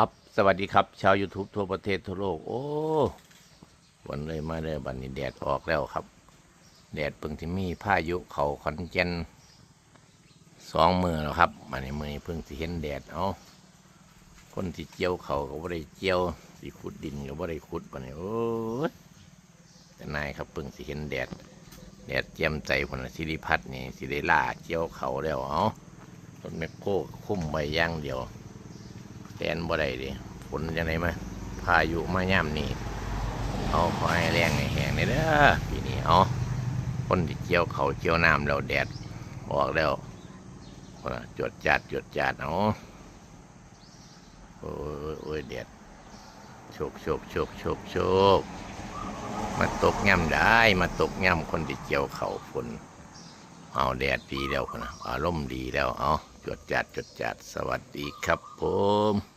ครับสวัสดีครับชาว YouTube ทั่วประเทศทั่วโลกโอ้วันเลยมาเลยวันนี้แดดออกแล้วครับแดดเพิ่งที่มีพายุเขาขอนแก่น2 มื้อแล้วครับวันนี้มื้อนี้เพิ่งที่เห็นแดดเอาคนที่เจียวเขาก็บ่ได้เจียวที่ขุดดินก็บ่ได้ขุดวันนี้โอ้ยแต่นายครับเพิ่งที่เห็นแดดแจ่มใจคนสิริพัฒน์นี่สิได้ล่าเจียวเขาแล้วเอารถแมคโครคุ้มไว้อย่างเดียวแทนบ่ได้ดิฝนจังไดมาพายุมาย่ำนี่เอาขอให้แรงให้แห้งเลยเด้อปีนี้เอาคนที่เกี่ยวเขาเกี่ยวน้ำแล้วแดดออกแล้วจวดจัดเอาโอ้ยแดดโชคมาตกย่ำได้มาตกย่ำคนที่เกี่ยวเขาฝนเอาแดดดีแล้วนะอารมณ์ดีแล้วเอาจวดจัดสวัสดีครับผม